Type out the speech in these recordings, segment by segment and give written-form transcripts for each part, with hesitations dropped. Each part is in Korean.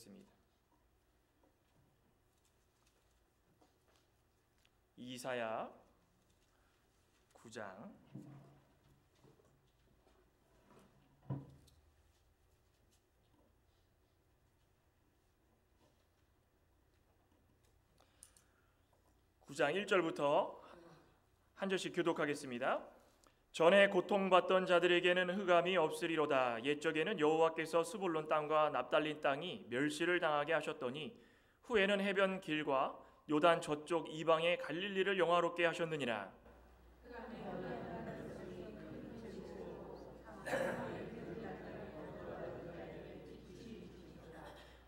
하겠습니다. 이사야 9장 1절부터 한 절씩 교독하겠습니다. 전에 고통받던 자들에게는 흑암이 없으리로다. 옛적에는 여호와께서 스불론 땅과 납달린 땅이 멸시를 당하게 하셨더니 후에는 해변 길과 요단 저쪽 이방의 갈릴리를 영화롭게 하셨느니라.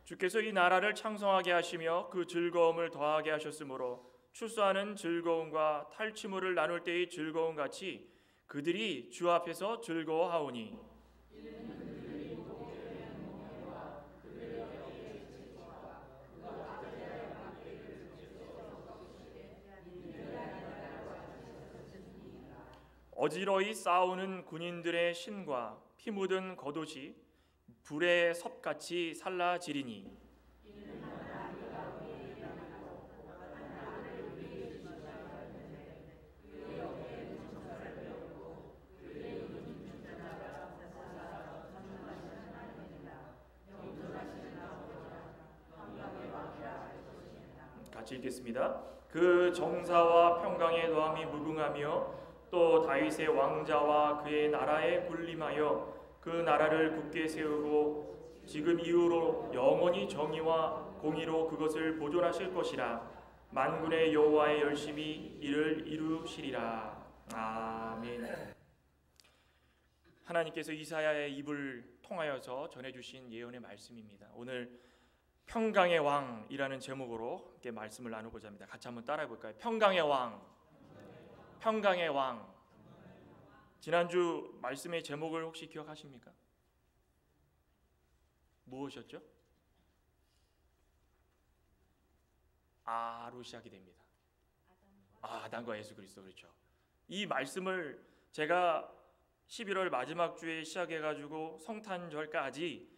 주께서 이 나라를 창성하게 하시며 그 즐거움을 더하게 하셨으므로 출소하는 즐거움과 탈취물을 나눌 때의 즐거움 같이 그들이 주 앞에서 즐거워하오니 어지러이 싸우는 군인들의 신과 피 묻은 겉옷이 불의 섭같이 살라지리니 같이 읽겠습니다. 그 정사와 평강의 노함이 무궁하며 또 다윗의 왕자와 그의 나라에 군림하여 그 나라를 굳게 세우고 지금 이후로 영원히 정의와 공의로 그것을 보존하실 것이라. 만군의 여호와의 열심히 이를 이루시리라. 아멘. 하나님께서 이사야의 입을 통하여서 전해주신 예언의 말씀입니다. 오늘 평강의 왕이라는 제목으로 함께 말씀을 나누고자 합니다. 같이 한번 따라해 볼까요? 평강의 왕, 평강의 왕. 지난주 말씀의 제목을 혹시 기억하십니까? 무엇이었죠? 아로 시작이 됩니다. 아담과 예수 그리스도. 그렇죠. 이 말씀을 제가 11월 마지막 주에 시작해가지고 성탄절까지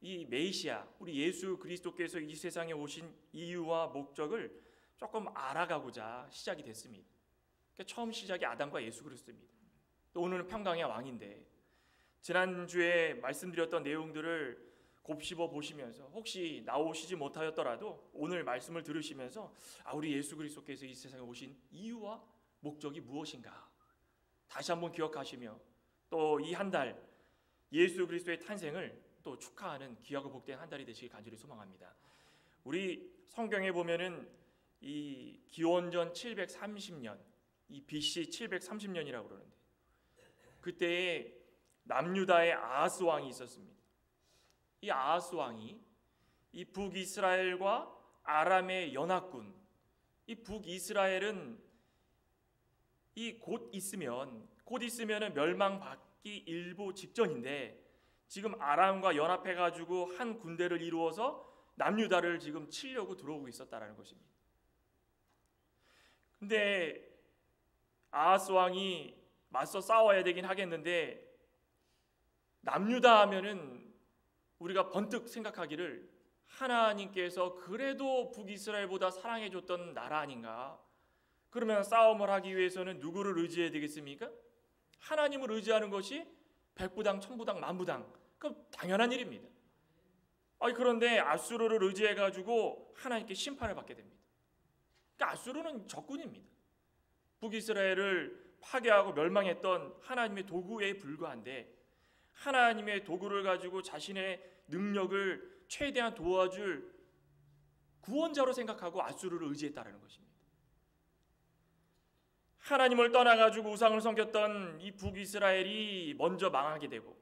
이 메시아, 우리 예수 그리스도께서 이 세상에 오신 이유와 목적을 조금 알아가고자 시작이 됐습니다. 그러니까 처음 시작이 아담과 예수 그리스도입니다. 또 오늘은 평강의 왕인데 지난주에 말씀드렸던 내용들을 곱씹어 보시면서 혹시 나오시지 못하였더라도 오늘 말씀을 들으시면서 우리 예수 그리스도께서 이 세상에 오신 이유와 목적이 무엇인가 다시 한번 기억하시며 또 이 한 달 예수 그리스도의 탄생을 또 축하하는 귀하고 복된 한 달이 되시길 간절히 소망합니다. 우리 성경에 보면은 이 기원전 730년, 이 BC 730년이라고 그러는데 그때에 남유다의 아하스 왕이 있었습니다. 이 아하스 왕이 이 북이스라엘과 아람의 연합군, 이 북이스라엘은 이 곧 있으면은 멸망받기 일보 직전인데 지금 아람과 연합해가지고 한 군대를 이루어서 남유다를 지금 치려고 들어오고 있었다라는 것입니다. 근데 아하스 왕이 맞서 싸워야 되긴 하겠는데 남유다 하면은 우리가 번뜩 생각하기를 하나님께서 그래도 북이스라엘보다 사랑해줬던 나라 아닌가? 그러면 싸움을 하기 위해서는 누구를 의지해야 되겠습니까? 하나님을 의지하는 것이 백부당, 천부당, 만부당 그 당연한 일입니다. 그런데 아수르를 의지해가지고 하나님께 심판을 받게 됩니다. 그러니까 아수르는 적군입니다. 북이스라엘을 파괴하고 멸망했던 하나님의 도구에 불과한데 하나님의 도구를 가지고 자신의 능력을 최대한 도와줄 구원자로 생각하고 아수르를 의지했다라는 것입니다. 하나님을 떠나가지고 우상을 섬겼던 이 북이스라엘이 먼저 망하게 되고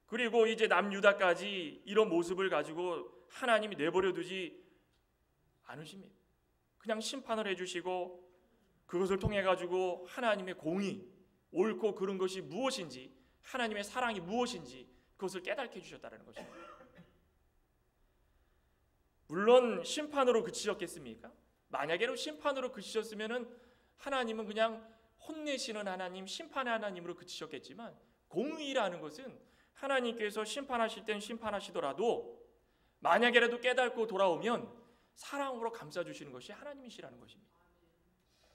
그리고 이제 남유다까지 이런 모습을 가지고 하나님이 내버려 두지 않으십니다. 그냥 심판을 해주시고 그것을 통해 가지고 하나님의 공의, 옳고 그른 것이 무엇인지 하나님의 사랑이 무엇인지 그것을 깨닫게 해주셨다는 것입니다. 물론 심판으로 그치셨겠습니까? 만약에는 심판으로 그치셨으면 하나님은 그냥 혼내시는 하나님, 심판의 하나님으로 그치셨겠지만 공의라는 것은 하나님께서 심판하실 땐 심판하시더라도 만약에라도 깨닫고 돌아오면 사랑으로 감싸주시는 것이 하나님이시라는 것입니다.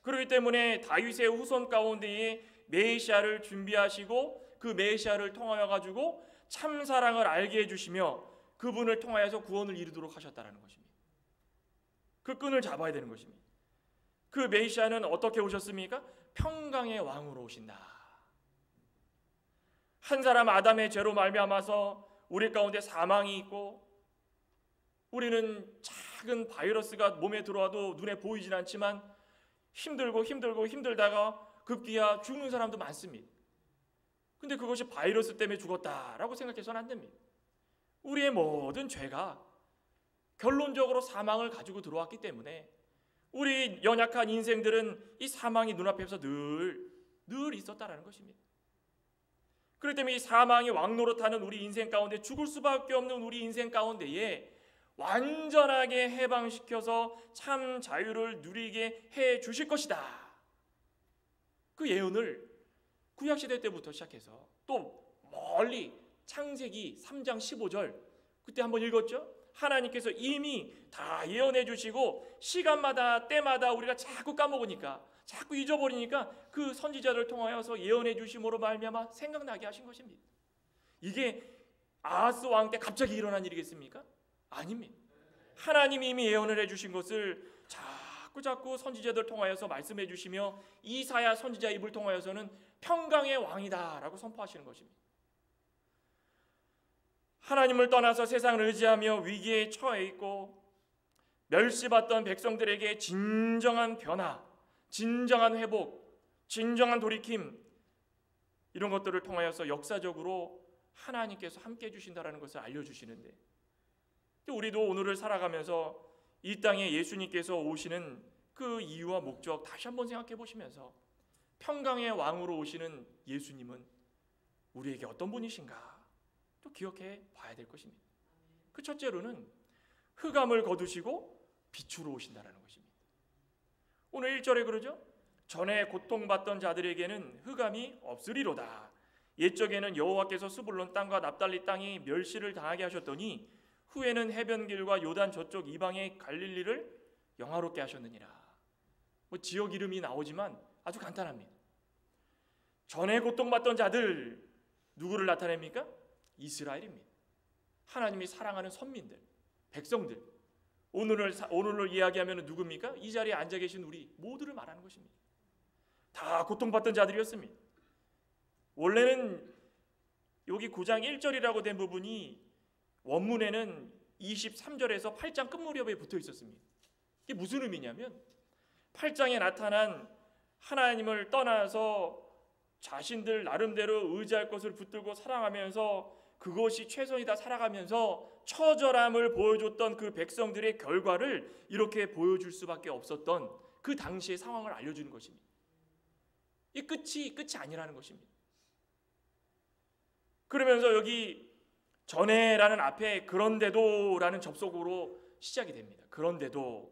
그렇기 때문에 다윗의 후손 가운데에 메시아를 준비하시고 그 메시아를 통하여 가지고 참 사랑을 알게 해주시며 그분을 통하여서 구원을 이루도록 하셨다는 것입니다. 그 끈을 잡아야 되는 것입니다. 그 메시아는 어떻게 오셨습니까? 평강의 왕으로 오신다. 한 사람 아담의 죄로 말미암아서 우리 가운데 사망이 있고 우리는 작은 바이러스가 몸에 들어와도 눈에 보이진 않지만 힘들다가 급기야 죽는 사람도 많습니다. 근데 그것이 바이러스 때문에 죽었다라고 생각해서는 안 됩니다. 우리의 모든 죄가 결론적으로 사망을 가지고 들어왔기 때문에 우리 연약한 인생들은 이 사망이 눈앞에서 늘 있었다라는 것입니다. 그렇기 때문에 이 사망이 왕노릇하는 우리 인생 가운데 죽을 수밖에 없는 우리 인생 가운데에 완전하게 해방시켜서 참 자유를 누리게 해 주실 것이다. 그 예언을 구약시대 때부터 시작해서 또 멀리 창세기 3장 15절 그때 한번 읽었죠? 하나님께서 이미 다 예언해 주시고 시간마다 때마다 우리가 자꾸 까먹으니까 자꾸 잊어버리니까 그 선지자를 통하여서 예언해 주심으로 말미암아 생각나게 하신 것입니다. 이게 아하스 왕 때 갑자기 일어난 일이겠습니까? 아닙니다. 하나님이 이미 예언을 해주신 것을 자꾸 선지자들 통하여서 말씀해 주시며 이사야 선지자 입을 통하여서는 평강의 왕이다 라고 선포하시는 것입니다. 하나님을 떠나서 세상을 의지하며 위기에 처해 있고 멸시받던 백성들에게 진정한 변화, 진정한 회복, 진정한 돌이킴 이런 것들을 통하여서 역사적으로 하나님께서 함께 해주신다는 것을 알려주시는데 우리도 오늘을 살아가면서 이 땅에 예수님께서 오시는 그 이유와 목적 다시 한번 생각해 보시면서 평강의 왕으로 오시는 예수님은 우리에게 어떤 분이신가 또 기억해 봐야 될 것입니다. 그 첫째로는 흑암을 거두시고 빛으로 오신다는 것입니다. 오늘 1절에 그러죠. 전에 고통받던 자들에게는 흑암이 없으리로다. 옛적에는 여호와께서 스불론 땅과 납달리 땅이 멸시를 당하게 하셨더니 후에는 해변길과 요단 저쪽 이방의 갈릴리를 영화롭게 하셨느니라. 지역 이름이 나오지만 아주 간단합니다. 전에 고통받던 자들 누구를 나타냅니까? 이스라엘입니다. 하나님이 사랑하는 선민들, 백성들. 오늘을 이야기하면 누굽니까? 이 자리에 앉아 계신 우리 모두를 말하는 것입니다. 다 고통받던 자들이었습니다. 원래는 여기 9장 1절이라고 된 부분이 원문에는 23절에서 8장 끝무렵에 붙어 있었습니다. 이게 무슨 의미냐면 8장에 나타난 하나님을 떠나서 자신들 나름대로 의지할 것을 붙들고 사랑하면서 그것이 최선이다 살아가면서 처절함을 보여줬던 그 백성들의 결과를 이렇게 보여줄 수밖에 없었던 그 당시의 상황을 알려주는 것입니다. 이 끝이 아니라는 것입니다. 그러면서 여기 전에라는 앞에 그런데도라는 접속으로 시작이 됩니다. 그런데도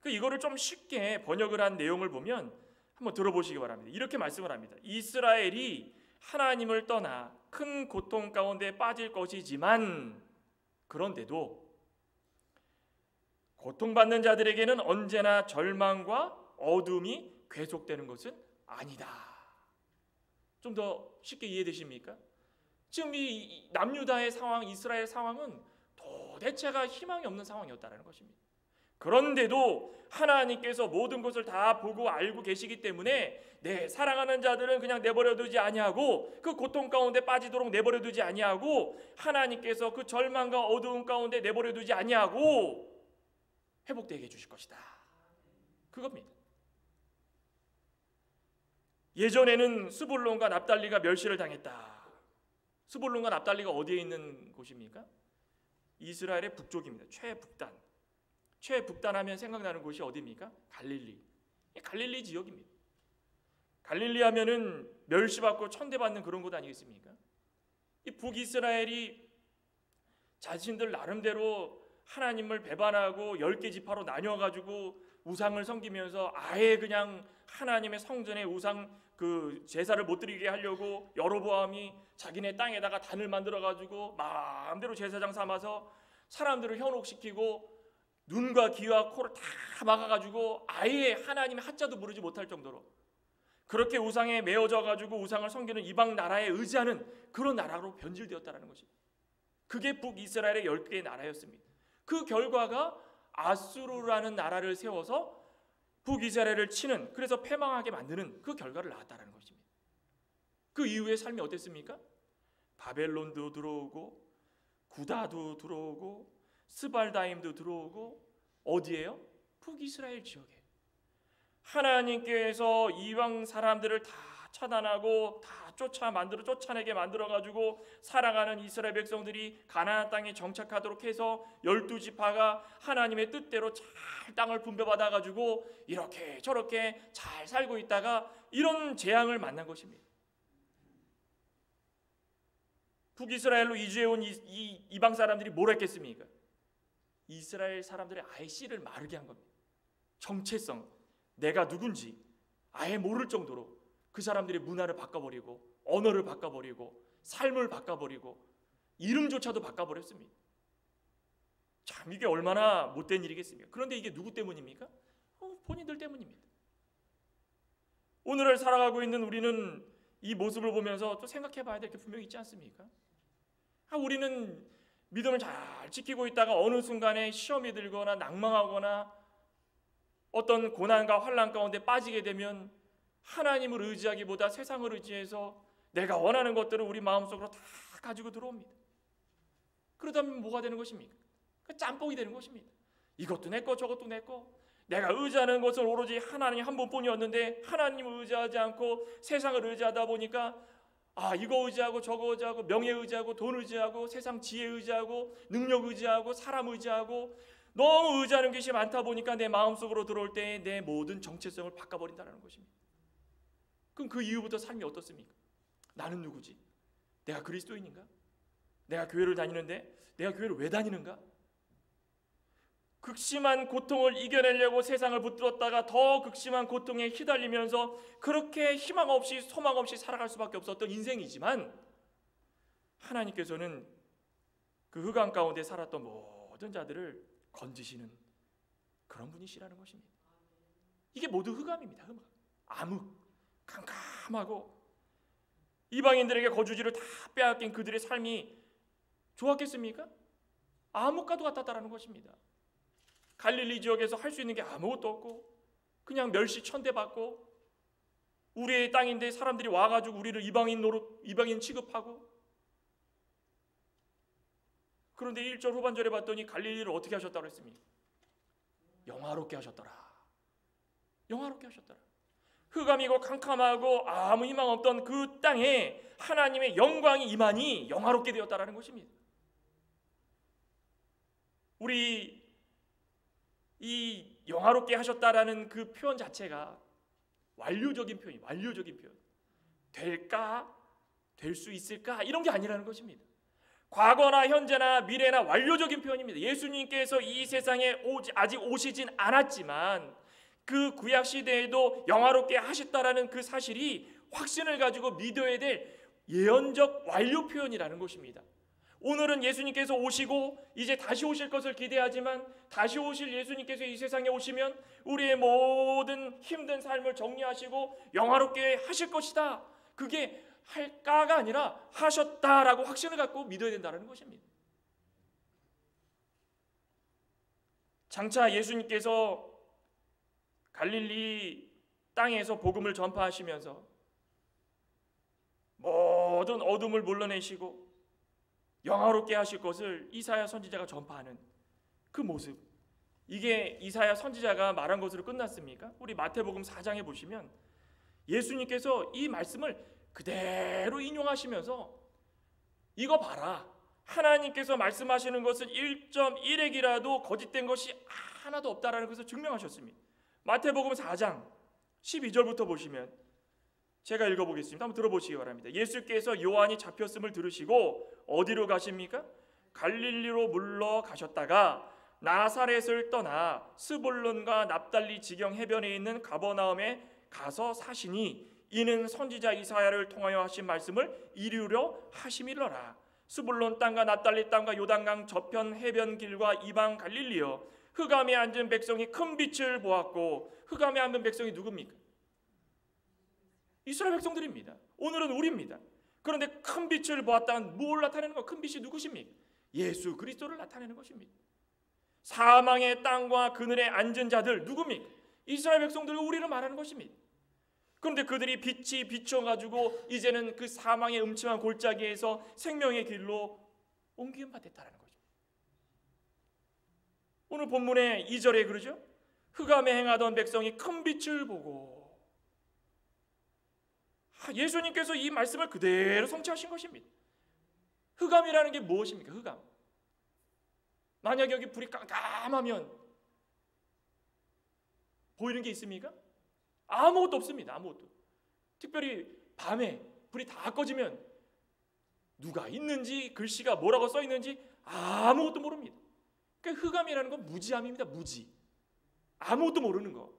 이거를 좀 쉽게 번역을 한 내용을 보면 한번 들어보시기 바랍니다. 이렇게 말씀을 합니다. 이스라엘이 하나님을 떠나 큰 고통 가운데 빠질 것이지만 그런데도 고통받는 자들에게는 언제나 절망과 어둠이 계속되는 것은 아니다. 좀 더 쉽게 이해되십니까? 지금 이 남유다의 상황, 이스라엘 상황은 도대체가 희망이 없는 상황이었다는 것입니다. 그런데도 하나님께서 모든 것을 다 보고 알고 계시기 때문에 내 사랑하는 자들은 그냥 내버려두지 아니하고 그 고통 가운데 빠지도록 내버려두지 아니하고 하나님께서 그 절망과 어두움 가운데 내버려두지 아니하고 회복되게 해주실 것이다. 그겁니다. 예전에는 스불론과 납달리가 멸시를 당했다. 스불론과 납달리가 어디에 있는 곳입니까? 이스라엘의 북쪽입니다. 최북단하면 생각나는 곳이 어디입니까? 갈릴리. 갈릴리 지역입니다. 갈릴리 하면은 멸시받고 천대받는 그런 곳 아니겠습니까? 이 북이스라엘이 자신들 나름대로 하나님을 배반하고 10개 지파로 나뉘어가지고 우상을 섬기면서 아예 그냥 하나님의 성전에 우상 그 제사를 못 드리게 하려고 여로보암이 자기네 땅에다가 단을 만들어가지고 마음대로 제사장 삼아서 사람들을 현혹시키고 눈과 귀와 코를 다 막아가지고 아예 하나님의 한자도 부르지 못할 정도로 그렇게 우상에 매어져 가지고 우상을 섬기는 이방 나라에 의지하는 그런 나라로 변질되었다는 것입니다. 그게 북이스라엘의 10개의 나라였습니다. 그 결과가 아수르라는 나라를 세워서 북이스라엘을 치는, 그래서 패망하게 만드는 그 결과를 낳았다는 것입니다. 그 이후의 삶이 어땠습니까? 바벨론도 들어오고 구다도 들어오고 스발다임도 들어오고 어디예요? 북이스라엘 지역에. 하나님께서 이방 사람들을 다 차단하고 다 쫓아내게 만들어가지고 살아가는 이스라엘 백성들이 가나안 땅에 정착하도록 해서 12지파가 하나님의 뜻대로 잘 땅을 분배받아가지고 이렇게 저렇게 잘 살고 있다가 이런 재앙을 만난 것입니다. 북이스라엘로 이주해온 이 이방 사람들이 뭘 했겠습니까? 이스라엘 사람들의 아예 씨를 마르게 한 겁니다. 정체성, 내가 누군지 아예 모를 정도로 그 사람들의 문화를 바꿔버리고 언어를 바꿔버리고 삶을 바꿔버리고 이름조차도 바꿔버렸습니다. 참 이게 얼마나 못된 일이겠습니까? 그런데 이게 누구 때문입니까? 본인들 때문입니다. 오늘을 살아가고 있는 우리는 이 모습을 보면서 또 생각해봐야 될 게 분명히 있지 않습니까? 우리는 믿음을 잘 지키고 있다가 어느 순간에 시험이 들거나 낭망하거나 어떤 고난과 환난 가운데 빠지게 되면 하나님을 의지하기보다 세상을 의지해서 내가 원하는 것들을 우리 마음속으로 다 가지고 들어옵니다. 그러다면 뭐가 되는 것입니까? 짬뽕이 되는 것입니다. 이것도 내 거 저것도 내 거. 내가 의지하는 것은 오로지 하나님 한 분뿐이었는데 하나님을 의지하지 않고 세상을 의지하다 보니까 이거 의지하고 저거 의지하고 명예 의지하고 돈 의지하고 세상 지혜 의지하고 능력 의지하고 사람 의지하고 너무 의지하는 것이 많다 보니까 내 마음속으로 들어올 때 내 모든 정체성을 바꿔버린다는 것입니다. 그럼 그 이후부터 삶이 어떻습니까? 나는 누구지? 내가 그리스도인인가? 내가 교회를 다니는데 내가 교회를 왜 다니는가? 극심한 고통을 이겨내려고 세상을 붙들었다가 더 극심한 고통에 휘달리면서 그렇게 희망 없이 소망 없이 살아갈 수밖에 없었던 인생이지만 하나님께서는 그 흑암 가운데 살았던 모든 자들을 건지시는 그런 분이시라는 것입니다. 이게 모두 흑암입니다. 암흑, 캄캄하고 이방인들에게 거주지를 다 빼앗긴 그들의 삶이 좋았겠습니까? 암흑과도 같았다라는 것입니다. 갈릴리 지역에서 할 수 있는 게 아무것도 없고 그냥 멸시 천대받고 우리의 땅인데 사람들이 와가지고 우리를 이방인 취급하고 그런데 1절 후반절에 봤더니 갈릴리를 어떻게 하셨다고 했습니까? 영화롭게 하셨더라. 영화롭게 하셨더라. 흑암이고 캄캄하고 아무 희망 없던 그 땅에 하나님의 영광이 임하니 영화롭게 되었다라는 것입니다. 우리 이 영화롭게 하셨다라는 그 표현 자체가 완료적인 표현이에요. 완료적인 표현. 될까? 될 수 있을까? 이런 게 아니라는 것입니다. 과거나 현재나 미래나 완료적인 표현입니다. 예수님께서 이 세상에 아직 오시진 않았지만 그 구약 시대에도 영화롭게 하셨다라는 그 사실이 확신을 가지고 믿어야 될 예언적 완료 표현이라는 것입니다. 오늘은 예수님께서 오시고 이제 다시 오실 것을 기대하지만 다시 오실 예수님께서 이 세상에 오시면 우리의 모든 힘든 삶을 정리하시고 영화롭게 하실 것이다. 그게 할까가 아니라 하셨다라고 확신을 갖고 믿어야 된다는 것입니다. 장차 예수님께서 갈릴리 땅에서 복음을 전파하시면서 모든 어둠을 물러내시고 영화롭게 하실 것을 이사야 선지자가 전파하는 그 모습, 이게 이사야 선지자가 말한 것으로 끝났습니까? 우리 마태복음 4장에 보시면 예수님께서 이 말씀을 그대로 인용하시면서 이거 봐라, 하나님께서 말씀하시는 것은 1.1핵이라도 거짓된 것이 하나도 없다라는 것을 증명하셨습니다. 마태복음 4장 12절부터 보시면 제가 읽어보겠습니다. 한번 들어보시기 바랍니다. 예수께서 요한이 잡혔음을 들으시고 어디로 가십니까? 갈릴리로 물러가셨다가 나사렛을 떠나 스불론과 납달리 지경 해변에 있는 가버나움에 가서 사시니 이는 선지자 이사야를 통하여 하신 말씀을 이루려 하심이로라. 스불론 땅과 납달리 땅과 요단강 저편 해변 길과 이방 갈릴리여 흑암에 앉은 백성이 큰 빛을 보았고, 흑암에 앉은 백성이 누굽니까? 이스라엘 백성들입니다. 오늘은 우리입니다. 그런데 큰 빛을 보았다는 뭘 나타내는 거? 큰 빛이 누구십니까? 예수 그리스도를 나타내는 것입니다. 사망의 땅과 그늘에 앉은 자들 누굽니까? 이스라엘 백성들과 우리를 말하는 것입니다. 그런데 그들이 빛이 비춰가지고 이제는 그 사망의 음침한 골짜기에서 생명의 길로 옮김 받았다는 거죠. 오늘 본문의 2절에 그러죠. 흑암에 행하던 백성이 큰 빛을 보고. 예수님께서 이 말씀을 그대로 성취하신 것입니다. 흑암이라는 게 무엇입니까? 흑암. 만약 여기 불이 깜깜하면 보이는 게 있습니까? 아무것도 없습니다. 아무것도. 특별히 밤에 불이 다 꺼지면 누가 있는지, 글씨가 뭐라고 써 있는지 아무것도 모릅니다. 그러니까 흑암이라는 건 무지함입니다. 무지. 아무것도 모르는 거.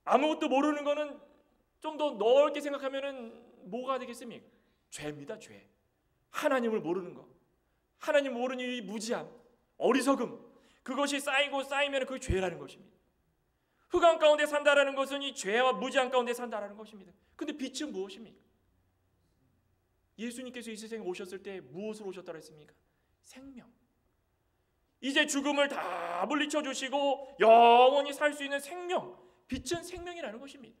아무것도 모르는 거는 좀 더 넓게 생각하면은 뭐가 되겠습니까? 죄입니다. 죄. 하나님을 모르는 거. 하나님 모르는 이 무지함, 어리석음, 그것이 쌓이고 쌓이면 그게 죄라는 것입니다. 흑암 가운데 산다라는 것은 이 죄와 무지함 가운데 산다라는 것입니다. 근데 빛은 무엇입니까? 예수님께서 이 세상에 오셨을 때 무엇으로 오셨다고 했습니까? 생명. 이제 죽음을 다 물리쳐 주시고 영원히 살 수 있는 생명. 빛은 생명이라는 것입니다.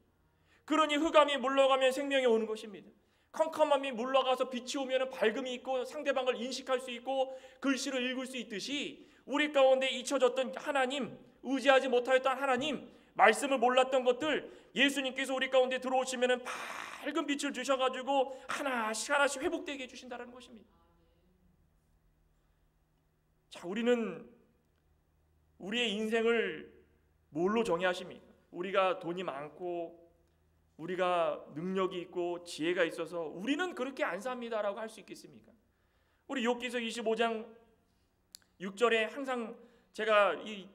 그러니 흑암이 물러가면 생명이 오는 것입니다. 컴컴함이 물러가서 빛이 오면 밝음이 있고 상대방을 인식할 수 있고 글씨를 읽을 수 있듯이 우리 가운데 잊혀졌던 하나님, 의지하지 못하였던 하나님, 말씀을 몰랐던 것들, 예수님께서 우리 가운데 들어오시면 밝은 빛을 주셔가지고 하나씩 하나씩 회복되게 해주신다는 것입니다. 자, 우리는 우리의 인생을 뭘로 정의하십니까? 우리가 돈이 많고 우리가 능력이 있고 지혜가 있어서 우리는 그렇게 안 삽니다라고 할 수 있겠습니까? 우리 욥기서 25장 6절에 항상 제가 이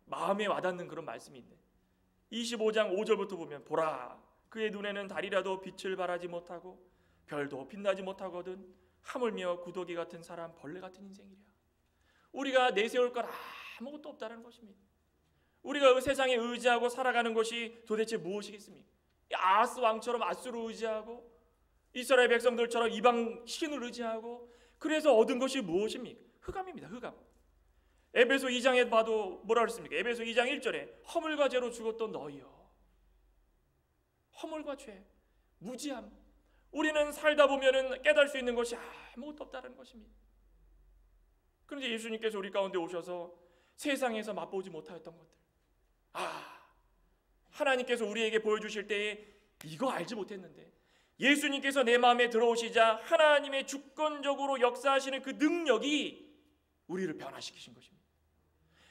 마음에 와닿는 그런 말씀인데 25장 5절부터 보면 보라 그의 눈에는 달이라도 빛을 발하지 못하고 별도 빛나지 못하거든 하물며 구더기 같은 사람 벌레 같은 인생이랴. 우리가 내세울 것 아무것도 없다는 것입니다. 우리가 세상에 의지하고 살아가는 것이 도대체 무엇이겠습니까? 아하스 왕처럼 아수를 의지하고 이스라엘 백성들처럼 이방 신을 의지하고 그래서 얻은 것이 무엇입니까? 흑암입니다. 흑암. 에베소 2장에 봐도 뭐라 그랬습니까? 에베소 2장 1절에 허물과 죄로 죽었던 너희여. 허물과 죄, 무지함. 우리는 살다 보면은 깨달을 수 있는 것이 아무것도 없다는 것입니다. 그런데 예수님께서 우리 가운데 오셔서 세상에서 맛보지 못하였던 것들, 하나님께서 우리에게 보여주실 때에 이거 알지 못했는데 예수님께서 내 마음에 들어오시자 하나님의 주권적으로 역사하시는 그 능력이 우리를 변화시키신 것입니다.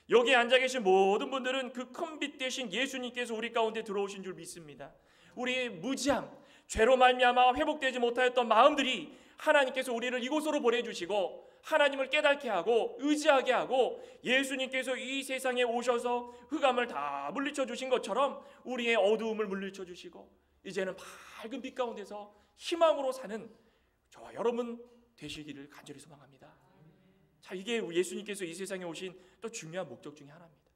여기에 앉아 계신 모든 분들은 그 큰 빛 대신 예수님께서 우리 가운데 들어오신 줄 믿습니다. 우리의 무지함, 죄로 말미암아 회복되지 못하였던 마음들이 하나님께서 우리를 이곳으로 보내주시고 하나님을 깨닫게 하고 의지하게 하고 예수님께서 이 세상에 오셔서 흑암을 다 물리쳐 주신 것처럼 우리의 어두움을 물리쳐 주시고 이제는 밝은 빛 가운데서 희망으로 사는 저와 여러분 되시기를 간절히 소망합니다. 자, 이게 예수님께서 이 세상에 오신 또 중요한 목적 중에 하나입니다.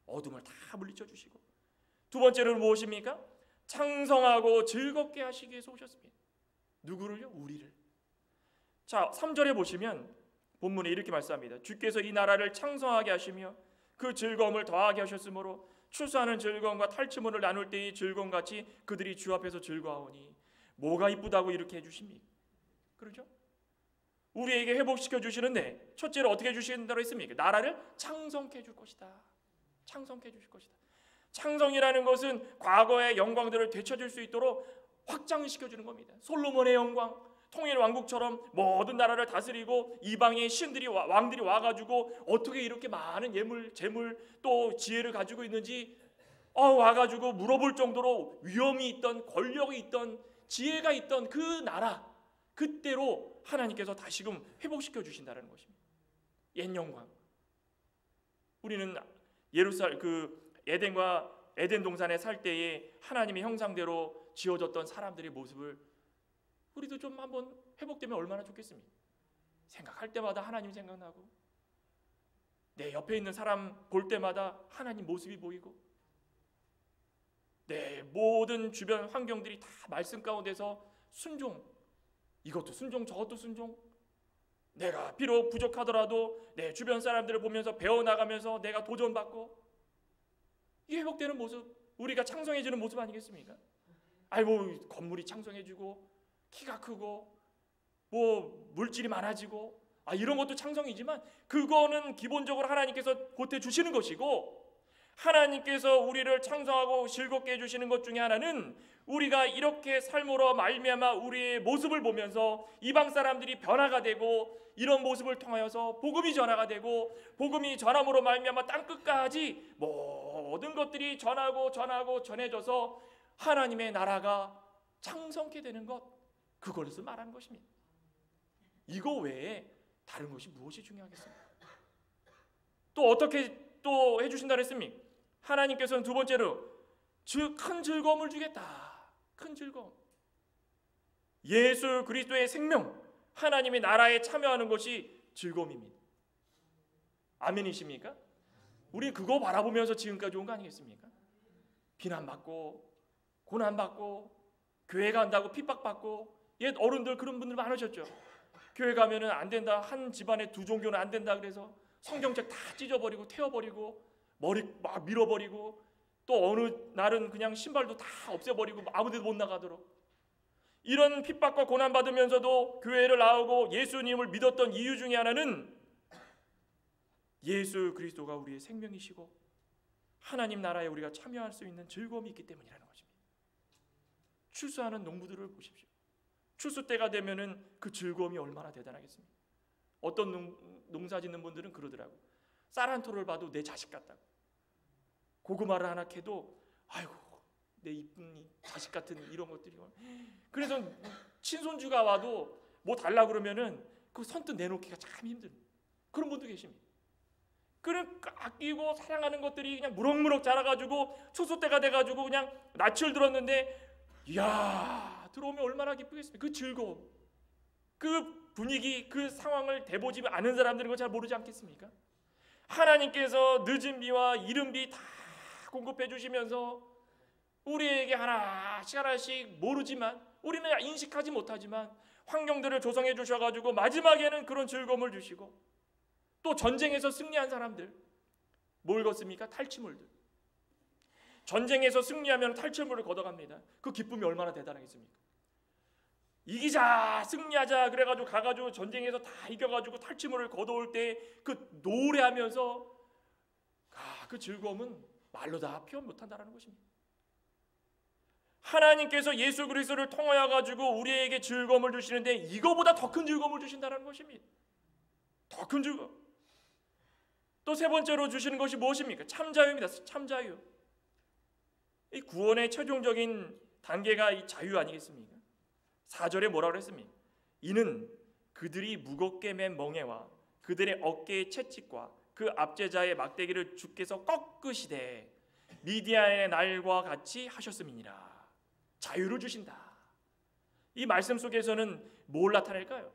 어둠을 다 물리쳐 주시고 두 번째로는 무엇입니까? 창성하고 즐겁게 하시기 위해서 오셨습니다. 누구를요? 우리를. 자, 3절에 보시면 본문에 이렇게 말씀합니다. 주께서 이 나라를 창성하게 하시며 그 즐거움을 더하게 하셨으므로 추수하는 즐거움과 탈취물을 나눌 때의 즐거움같이 그들이 주 앞에서 즐거워하오니 뭐가 이쁘다고 이렇게 해주십니까? 그렇죠? 우리에게 회복시켜 주시는데 첫째로 어떻게 해주신다고 했습니까? 나라를 창성케 해줄 것이다. 창성케 해주실 것이다. 창성이라는 것은 과거의 영광들을 되찾을 수 있도록 확장시켜주는 겁니다. 솔로몬의 영광, 통일 왕국처럼 모든 나라를 다스리고 이방의 신들이 왕들이 와가지고 어떻게 이렇게 많은 예물, 재물 또 지혜를 가지고 있는지 와가지고 물어볼 정도로 위엄이 있던 권력이 있던 지혜가 있던 그 나라 그때로 하나님께서 다시금 회복시켜 주신다는 것입니다. 옛 영광. 우리는 예루살렘 에덴 동산에 살 때에 하나님의 형상대로 지어졌던 사람들의 모습을 우리도 좀 한번 회복되면 얼마나 좋겠습니까? 생각할 때마다 하나님 생각나고, 내 옆에 있는 사람 볼 때마다 하나님 모습이 보이고, 내 모든 주변 환경들이 다 말씀 가운데서 순종, 이것도 순종 저것도 순종, 내가 비록 부족하더라도 내 주변 사람들을 보면서 배워나가면서 내가 도전받고, 이 회복되는 모습, 우리가 창성해지는 모습 아니겠습니까? 아이고, 건물이 창성해지고 키가 크고 뭐 물질이 많아지고, 이런 것도 창성이지만 그거는 기본적으로 하나님께서 보태주시는 것이고, 하나님께서 우리를 창성하고 즐겁게 해주시는 것 중에 하나는 우리가 이렇게 삶으로 말미암아 우리의 모습을 보면서 이방 사람들이 변화가 되고, 이런 모습을 통하여서 복음이 전화가 되고, 복음이 전함으로 말미암아 땅끝까지 모든 것들이 전하고 전해져서 하나님의 나라가 창성케 되는 것, 그것을 말하는 것입니다. 이거 외에 다른 것이 무엇이 중요하겠습니까? 또 어떻게 또 해주신다 그랬습니까? 하나님께서는 두 번째로 큰 즐거움을 주겠다. 큰 즐거움. 예수 그리스도의 생명, 하나님의 나라에 참여하는 것이 즐거움입니다. 아멘이십니까? 우리 그거 바라보면서 지금까지 온 거 아니겠습니까? 비난받고 고난받고 교회 간다고 핍박받고, 옛 어른들 그런 분들 많으셨죠. 교회 가면은 안 된다, 한 집안에 두 종교는 안 된다 그래서 성경책 다 찢어버리고 태워버리고 머리 막 밀어버리고, 또 어느 날은 그냥 신발도 다 없애버리고 아무데도 못 나가도록, 이런 핍박과 고난받으면서도 교회를 나오고 예수님을 믿었던 이유 중에 하나는 예수 그리스도가 우리의 생명이시고 하나님 나라에 우리가 참여할 수 있는 즐거움이 있기 때문이라는 것입니다. 추수하는 농부들을 보십시오. 추수 때가 되면은 그 즐거움이 얼마나 대단하겠습니까? 어떤 농사 짓는 분들은 그러더라고. 쌀 한 톨을 봐도 내 자식 같다고. 고구마를 하나 캐도 아이고 내 이쁜 자식 같은 이런 것들이. 그래서 친손주가 와도 뭐 달라 그러면은 그 선뜻 내놓기가 참 힘든 그런 분도 계십니다. 그런 아끼고 사랑하는 것들이 그냥 무럭무럭 자라가지고 추수 때가 돼가지고 그냥 낯을 들었는데, 이야, 들어오면 얼마나 기쁘겠습니까? 그 즐거움, 그 분위기, 그 상황을 대보지 않은 사람들은 그거 잘 모르지 않겠습니까? 하나님께서 늦은 비와 이른 비 다 공급해 주시면서 우리에게 하나씩 모르지만, 우리는 인식하지 못하지만 환경들을 조성해 주셔가지고 마지막에는 그런 즐거움을 주시고, 또 전쟁에서 승리한 사람들 뭘 걷습니까? 탈취물들. 전쟁에서 승리하면 탈취물을 걷어갑니다. 그 기쁨이 얼마나 대단하겠습니까? 이기자, 승리하자 그래가지고 가가지고 전쟁에서 다 이겨가지고 탈취물을 걷어올 때 그 노래하면서 그 즐거움은 말로 다 표현 못한다는 것입니다. 하나님께서 예수 그리스도를 통하여 가지고 우리에게 즐거움을 주시는데 이거보다 더 큰 즐거움을 주신다는 것입니다. 더 큰 즐거움. 또 세 번째로 주시는 것이 무엇입니까? 참자유입니다. 참자유. 이 구원의 최종적인 단계가 이 자유 아니겠습니까? 4절에 뭐라고 했습니까? 이는 그들이 무겁게 맨 멍에와 그들의 어깨의 채찍과 그 압제자의 막대기를 주께서 꺾으시되 미디안의 날과 같이 하셨음이니라. 자유를 주신다. 이 말씀 속에서는 뭘 나타낼까요?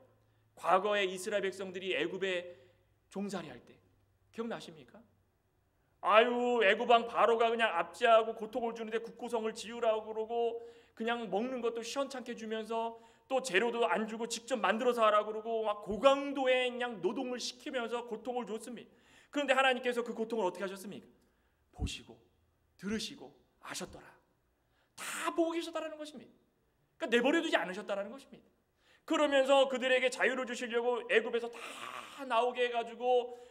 과거에 이스라엘 백성들이 애굽에 종살이할 때 기억나십니까? 애굽 왕 바로가 그냥 압제하고 고통을 주는데 국고성을 지으라고 그러고, 그냥 먹는 것도 시원찮게 주면서 또 재료도 안 주고 직접 만들어서 하라고 그러고 막 고강도의 그냥 노동을 시키면서 고통을 줬습니다. 그런데 하나님께서 그 고통을 어떻게 하셨습니까? 보시고 들으시고 아셨더라. 다 보고 계셨다라는 것입니다. 그러니까 내버려두지 않으셨다라는 것입니다. 그러면서 그들에게 자유를 주시려고 애굽에서 다 나오게 해가지고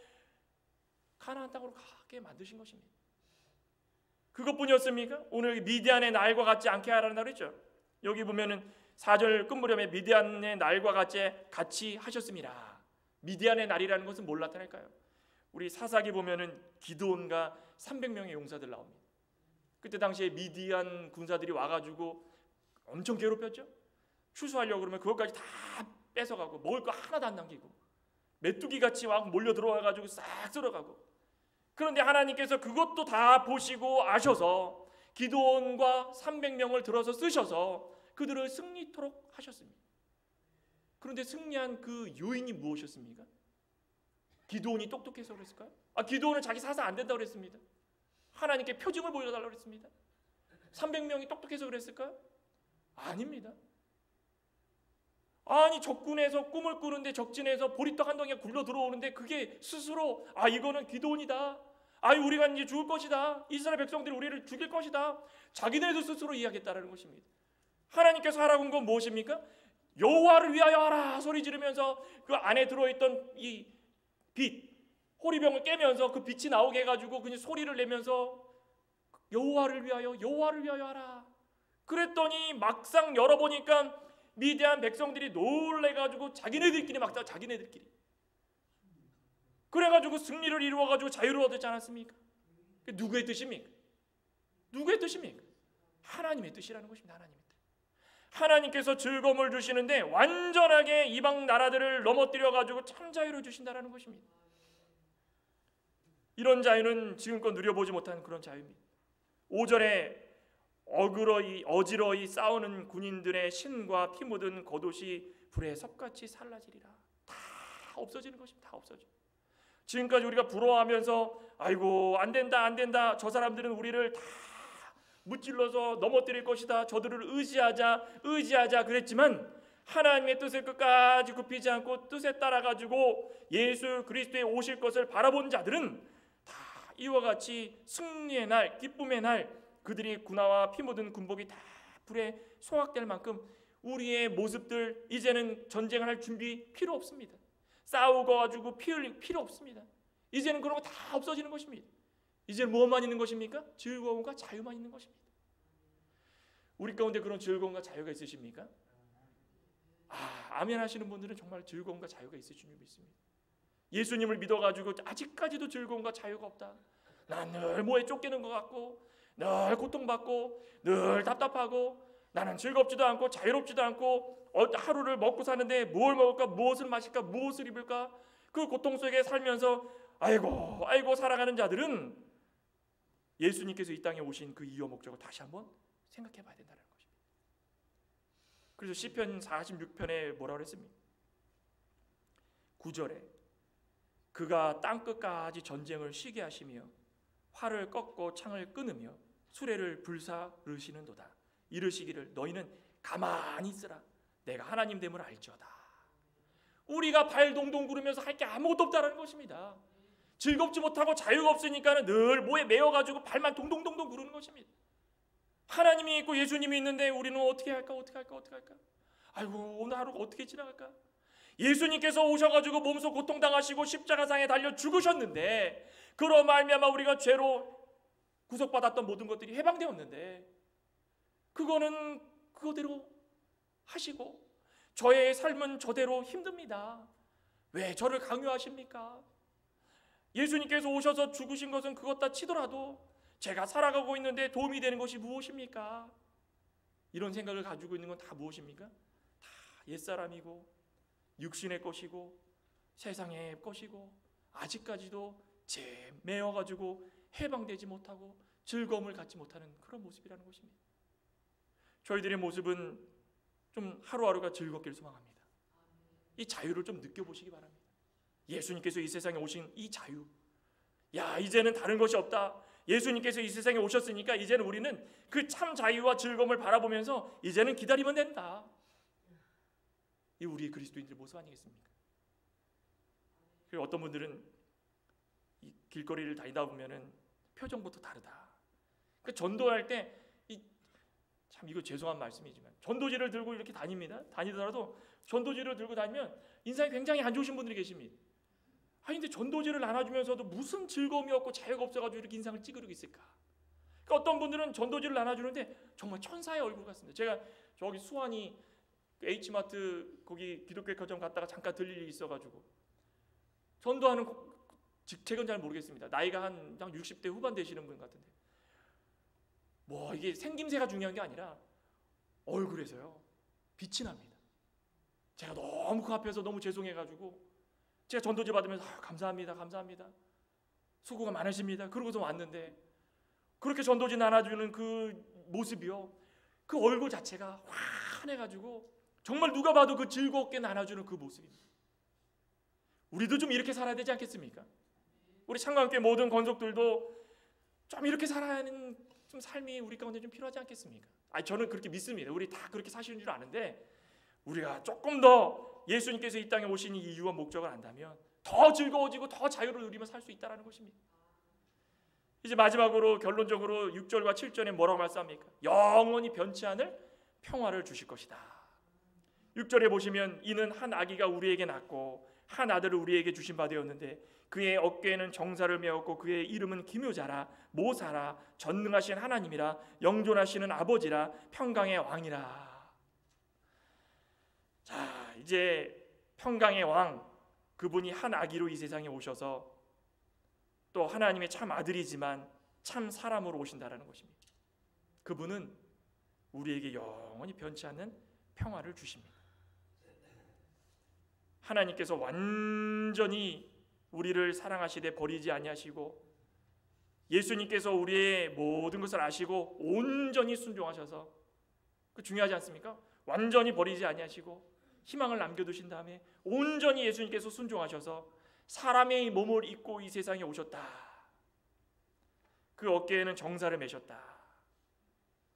가나안 땅으로 가게 만드신 것입니다. 그것뿐이었습니까? 오늘 미디안의 날과 같지 않게 하라는 날 했죠. 여기 보면은 4절 끝무렵에 미디안의 날과 같이 하셨습니다. 미디안의 날이라는 것은 뭘 나타낼까요? 우리 사사기 보면은 기드온과 300명의 용사들 나옵니다. 그때 당시에 미디안 군사들이 와가지고 엄청 괴롭혔죠. 추수하려고 그러면 그것까지 다 뺏어가고 먹을 거 하나도 안 남기고 메뚜기같이 막 몰려 들어와가지고 싹 쓸어가고. 그런데 하나님께서 그것도 다 보시고 아셔서 기드온과 300명을 들어서 쓰셔서 그들을 승리토록 하셨습니다. 그런데 승리한 그 요인이 무엇이었습니까? 기드온이 똑똑해서 그랬을까요? 기드온은 자기 사사 안 된다고 그랬습니다. 하나님께 표징을 보여달라고 그랬습니다. 300명이 똑똑해서 그랬을까요? 아닙니다. 아니 적군에서 꿈을 꾸는데 적진에서 보리떡 한 덩이가 굴러 들어오는데 그게 스스로 이거는 기드온이다. 우리가 이제 죽을 것이다. 이스라엘 백성들이 우리를 죽일 것이다. 자기네도 스스로 이야기했다라는 것입니다. 하나님께서 하라고 한 건 무엇입니까? 여호와를 위하여 하라 소리 지르면서 그 안에 들어있던 이 빛 호리병을 깨면서 그 빛이 나오게 해가지고 그냥 소리를 내면서 여호와를 위하여 하라. 그랬더니 막상 열어보니까 미디안 백성들이 놀래가지고 자기네들끼리 막 자기네들끼리 그래가지고 승리를 이루어가지고 자유를 얻었지 않았습니까? 누구의 뜻입니까? 누구의 뜻입니까? 하나님의 뜻이라는 것입니다. 하나님의 뜻. 하나님께서 즐거움을 주시는데 완전하게 이방 나라들을 넘어뜨려가지고 참 자유를 주신다는 것입니다. 이런 자유는 지금껏 누려보지 못한 그런 자유입니다. 5절에 어지러이 싸우는 군인들의 신과 피 묻은 겉옷이 불에 섭같이 살라지리라. 다 없어지는 것입니다. 다 없어져. 지금까지 우리가 부러워하면서 아이고 안 된다 저 사람들은 우리를 다 무찔러서 넘어뜨릴 것이다. 저들을 의지하자 그랬지만 하나님의 뜻을 끝까지 굽히지 않고 뜻에 따라가지고 예수 그리스도의 오실 것을 바라본 자들은 다 이와 같이 승리의 날, 기쁨의 날 그들이 군화와 피 묻은 군복이 다 불에 소각될 만큼 우리의 모습들 이제는 전쟁을 할 준비 필요 없습니다. 싸우고 가지고 피 흘릴 필요 없습니다. 이제는 그런 거 다 없어지는 것입니다. 이제는 무엇만 있는 것입니까? 즐거움과 자유만 있는 것입니다. 우리 가운데 그런 즐거움과 자유가 있으십니까? 아멘 하시는 분들은 정말 즐거움과 자유가 있으신 줄 믿습니다. 예수님을 믿어가지고 아직까지도 즐거움과 자유가 없다. 난 늘 뭐에 쫓기는 것 같고 늘 고통받고 늘 답답하고 나는 즐겁지도 않고 자유롭지도 않고 하루를 먹고 사는데 뭘 먹을까 무엇을 마실까 무엇을 입을까 그 고통 속에 살면서 아이고 살아가는 자들은 예수님께서 이 땅에 오신 그 이유 목적을 다시 한번 생각해 봐야 된다는 것입니다. 그래서 시편 46편에 뭐라고 했습니까? 9절에 그가 땅끝까지 전쟁을 쉬게 하시며 활을 꺾고 창을 끊으며 수레를 불사르시는도다. 이르시기를 너희는 가만히 있으라. 내가 하나님 됨을 알지어다. 우리가 발 동동 구르면서 할 게 아무것도 없다라는 것입니다. 즐겁지 못하고 자유가 없으니까 늘 뭐에 매여가지고 발만 동동동동 구르는 것입니다. 하나님이 있고 예수님이 있는데 우리는 어떻게 할까? 아이고 오늘 하루가 어떻게 지나갈까? 예수님께서 오셔가지고 몸소 고통당하시고 십자가상에 달려 죽으셨는데 그로 말미암아 우리가 죄로 구속받았던 모든 것들이 해방되었는데 그거는 그거대로 하시고 저의 삶은 저대로 힘듭니다. 왜 저를 강요하십니까? 예수님께서 오셔서 죽으신 것은 그것 다 치더라도 제가 살아가고 있는데 도움이 되는 것이 무엇입니까? 이런 생각을 가지고 있는 건 다 무엇입니까? 다 옛사람이고 육신의 것이고 세상의 것이고 아직까지도 죄에 매여가지고 해방되지 못하고 즐거움을 갖지 못하는 그런 모습이라는 것입니다. 저희들의 모습은 좀 하루하루가 즐겁기를 소망합니다. 이 자유를 좀 느껴보시기 바랍니다. 예수님께서 이 세상에 오신 이 자유, 이제는 다른 것이 없다. 예수님께서 이 세상에 오셨으니까 이제는 우리는 그 참 자유와 즐거움을 바라보면서 이제는 기다리면 된다. 이 우리 그리스도인들의 모습 아니겠습니까? 그리고 어떤 분들은 이 길거리를 다니다 보면은 표정부터 다르다. 그 전도할 때 참 이거 죄송한 말씀이지만 전도지를 들고 이렇게 다니더라도 전도지를 들고 다니면 인상이 굉장히 안 좋으신 분들이 계십니다. 근데 전도지를 나눠주면서도 무슨 즐거움이 없고 자유가 없어가지고 이렇게 인상을 찌그리고 있을까? 그러니까 어떤 분들은 전도지를 나눠주는데 정말 천사의 얼굴 같습니다. 제가 저기 수완이 H마트 거기 기독교회점 갔다가 잠깐 들릴 일이 있어가지고 전도하는 직책은 잘 모르겠습니다. 나이가 한 60대 후반 되시는 분 같은데 이게 생김새가 중요한 게 아니라 얼굴에서요 빛이 납니다. 제가 너무 그 앞에서 너무 죄송해가지고 제가 전도지 받으면서 감사합니다 수고가 많으십니다 그러고서 왔는데 그렇게 전도지 나눠주는 그 모습이요 그 얼굴 자체가 환해가지고 정말 누가 봐도 그 즐겁게 나눠주는 그 모습입니다. 우리도 좀 이렇게 살아야 되지 않겠습니까? 우리 창관교회 모든 권속들도 좀 이렇게 살아야 하는 좀 삶이 우리 가운데 좀 필요하지 않겠습니까? 저는 그렇게 믿습니다. 우리 다 그렇게 사시는 줄 아는데 우리가 조금 더 예수님께서 이 땅에 오신 이유와 목적을 안다면 더 즐거워지고 더 자유를 누리며 살 수 있다는 것입니다. 이제 마지막으로 결론적으로 6절과 7절에 뭐라고 말씀합니까? 영원히 변치 않을 평화를 주실 것이다. 6절에 보시면 이는 한 아기가 우리에게 낳고 한 아들을 우리에게 주신 바 되었는데 그의 어깨에는 정사를 메었고 그의 이름은 기묘자라 모사라 전능하신 하나님이라 영존하시는 아버지라 평강의 왕이라. 자, 이제 평강의 왕, 그분이 한 아기로 이 세상에 오셔서 또 하나님의 참 아들이지만 참 사람으로 오신다라는 것입니다. 그분은 우리에게 영원히 변치 않는 평화를 주십니다. 하나님께서 완전히 우리를 사랑하시되 버리지 아니하시고 예수님께서 우리의 모든 것을 아시고 온전히 순종하셔서, 그 중요하지 않습니까? 완전히 버리지 아니하시고 희망을 남겨두신 다음에 온전히 예수님께서 순종하셔서 사람의 몸을 입고 이 세상에 오셨다. 그 어깨에는 정사를 매셨다.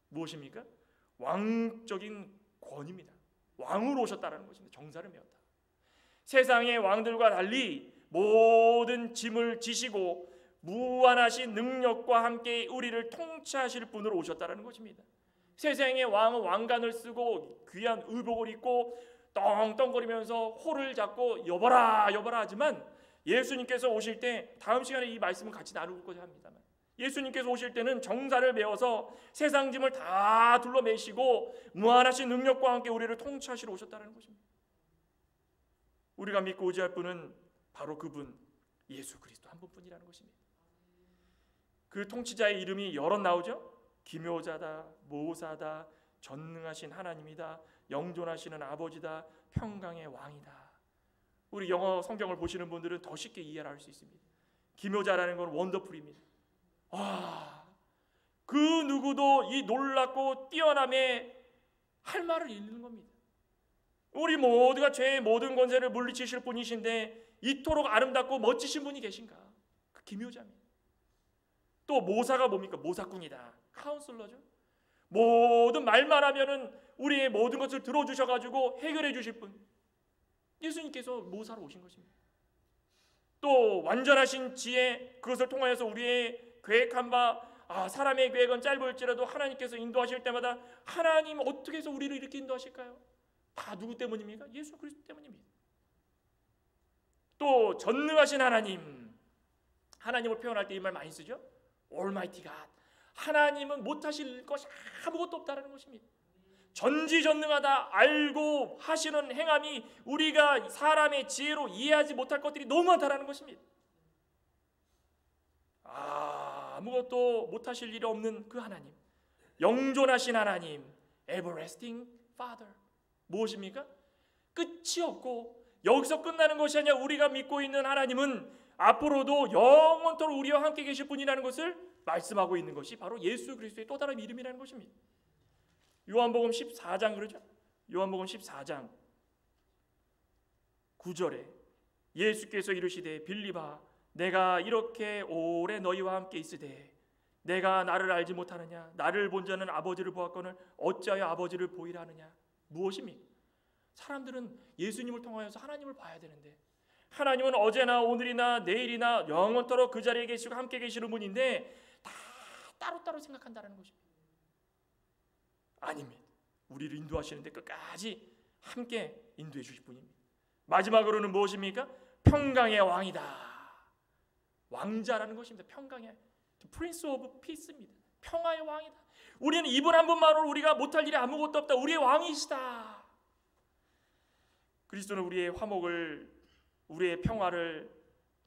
무엇입니까? 왕적인 권위입니다. 왕으로 오셨다는 것입니다. 정사를 메었다. 세상의 왕들과 달리 모든 짐을 지시고 무한하신 능력과 함께 우리를 통치하실 분으로 오셨다는 것입니다. 세상의 왕은 왕관을 쓰고 귀한 의복을 입고 떵떵거리면서 호를 잡고 여봐라 여봐라 하지만 예수님께서 오실 때, 다음 시간에 이 말씀을 같이 나누고자 합니다만, 예수님께서 오실 때는 정사를 메어서 세상 짐을 다 둘러매시고 무한하신 능력과 함께 우리를 통치하시러 오셨다는 것입니다. 우리가 믿고 의지할 분은 바로 그분 예수 그리스도 한 분뿐이라는 것입니다. 그 통치자의 이름이 여럿 나오죠. 기묘자다, 모사다, 전능하신 하나님이다, 영존하시는 아버지다, 평강의 왕이다. 우리 영어 성경을 보시는 분들은 더 쉽게 이해를 할 수 있습니다. 기묘자라는 건 원더풀입니다. 그 누구도 이 놀랍고 뛰어남에 할 말을 잃는 겁니다. 우리 모두가 죄의 모든 권세를 물리치실 분이신데 이토록 아름답고 멋지신 분이 계신가? 그 기묘자입니다. 또 모사가 뭡니까? 모사꾼이다. 카운슬러죠. 모든 말만 하면은 우리의 모든 것을 들어주셔가지고 해결해 주실 분, 예수님께서 모사로 오신 것입니다. 또 완전하신 지혜, 그것을 통하여서 우리의 계획한 바, 사람의 계획은 짧을지라도 하나님께서 인도하실 때마다 하나님 어떻게 해서 우리를 이렇게 인도하실까요? 다 누구 때문입니까? 예수 그리스도 때문입니다. 또 전능하신 하나님, 하나님을 표현할 때 이 말 많이 쓰죠. Almighty God. 하나님은 못하실 것이 아무것도 없다는 것입니다. 전지전능하다, 알고 하시는 행함이 우리가 사람의 지혜로 이해하지 못할 것들이 너무 많다는 것입니다. 아무것도 못하실 일이 없는 그 하나님, 영존하신 하나님, Everlasting Father. 무엇입니까? 끝이 없고 여기서 끝나는 것이 아니라 우리가 믿고 있는 하나님은 앞으로도 영원토록 우리와 함께 계실 분이라는 것을 말씀하고 있는 것이 바로 예수 그리스도의 또 다른 이름이라는 것입니다. 요한복음 14장 그러죠? 요한복음 14장 9절에 예수께서 이르시되 빌립아 내가 이렇게 오래 너희와 함께 있으되 내가 나를 알지 못하느냐? 나를 본 자는 아버지를 보았거늘 어찌하여 아버지를 보이라 하느냐? 무엇입니까? 사람들은 예수님을 통하여서 하나님을 봐야 되는데 하나님은 어제나 오늘이나 내일이나 영원토록 그 자리에 계시고 함께 계시는 분인데 다 따로따로 생각한다는 것입니다. 아닙니다. 우리를 인도하시는데 끝까지 함께 인도해 주실 분입니다. 마지막으로는 무엇입니까? 평강의 왕이다. 왕자라는 것입니다. 평강의 Prince of Peace입니다. 평화의 왕이다. 우리는 이분 한 분만으로 우리가 못할 일이 아무것도 없다. 우리의 왕이시다. 그리스도는 우리의 화목을, 우리의 평화를,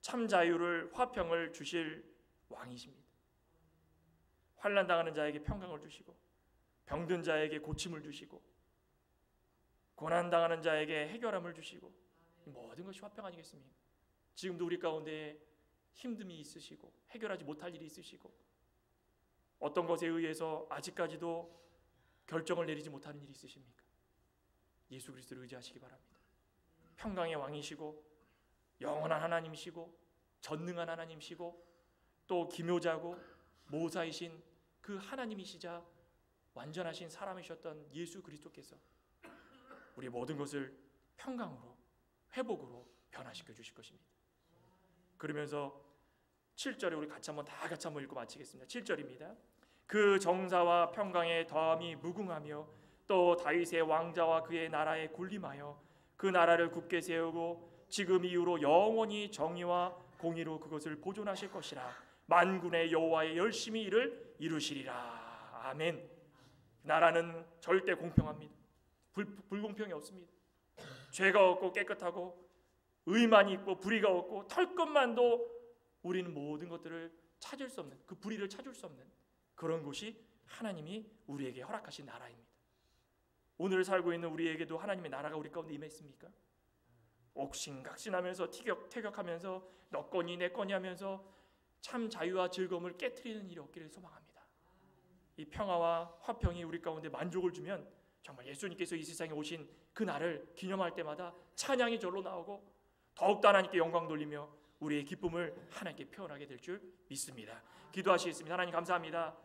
참 자유를, 화평을 주실 왕이십니다. 환난 당하는 자에게 평강을 주시고 병든 자에게 고침을 주시고 고난 당하는 자에게 해결함을 주시고 모든 것이 화평 아니겠습니까? 지금도 우리 가운데 힘듦이 있으시고 해결하지 못할 일이 있으시고 어떤 것에 의해서 아직까지도 결정을 내리지 못하는 일이 있으십니까? 예수 그리스도를 의지하시기 바랍니다. 평강의 왕이시고 영원한 하나님이시고 전능한 하나님이시고 또 기묘자고 모사이신 그 하나님이시자 완전하신 사람이셨던 예수 그리스도께서 우리 모든 것을 평강으로 회복으로 변화시켜 주실 것입니다. 그러면서 7절에 우리 같이 한번 읽고 마치겠습니다. 7절입니다. 그 정사와 평강의 더함이 무궁하며 또 다윗의 왕자와 그의 나라에 군림하여 그 나라를 굳게 세우고 지금 이후로 영원히 정의와 공의로 그것을 보존하실 것이라. 만군의 여호와의 열심히 이를 이루시리라. 아멘. 나라는 절대 공평합니다. 불공평이 없습니다. 죄가 없고 깨끗하고 의만이 있고 불의가 없고 털끝만도 우리는 모든 것들을 찾을 수 없는, 그 불의를 찾을 수 없는 그런 곳이 하나님이 우리에게 허락하신 나라입니다. 오늘 살고 있는 우리에게도 하나님의 나라가 우리 가운데 임했습니까? 옥신각신하면서 태격하면서 너 거니 내 거니 하면서 참 자유와 즐거움을 깨트리는 일이 없기를 소망합니다. 이 평화와 화평이 우리 가운데 만족을 주면 정말 예수님께서 이 세상에 오신 그 날을 기념할 때마다 찬양이 절로 나오고 더욱더 하나님께 영광 돌리며 우리의 기쁨을 하나님께 표현하게 될 줄 믿습니다. 기도하시겠습니다. 하나님 감사합니다.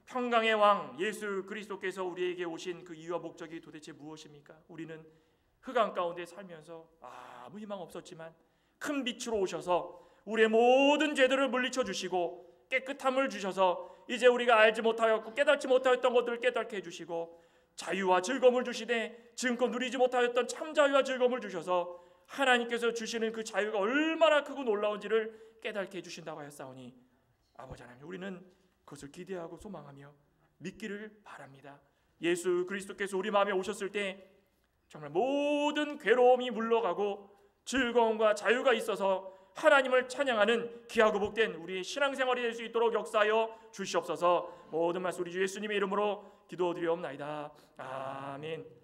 평강의 왕 예수 그리스도께서 우리에게 오신 그 이유와 목적이 도대체 무엇입니까? 우리는 흑암 가운데 살면서 아무 희망 없었지만 큰 빛으로 오셔서 우리의 모든 죄들을 물리쳐 주시고 깨끗함을 주셔서 이제 우리가 알지 못하였고 깨닫지 못하였던 것들을 깨닫게 해주시고 자유와 즐거움을 주시되 지금껏 누리지 못하였던 참 자유와 즐거움을 주셔서 하나님께서 주시는 그 자유가 얼마나 크고 놀라운지를 깨닫게 해주신다고 하였사오니 아버지 하나님, 우리는 그것을 기대하고 소망하며 믿기를 바랍니다. 예수 그리스도께서 우리 마음에 오셨을 때 정말 모든 괴로움이 물러가고 즐거움과 자유가 있어서 하나님을 찬양하는 귀하고 복된 우리의 신앙생활이 될 수 있도록 역사하여 주시옵소서. 모든 말씀 우리 주 예수님의 이름으로 기도드리옵나이다. 아멘.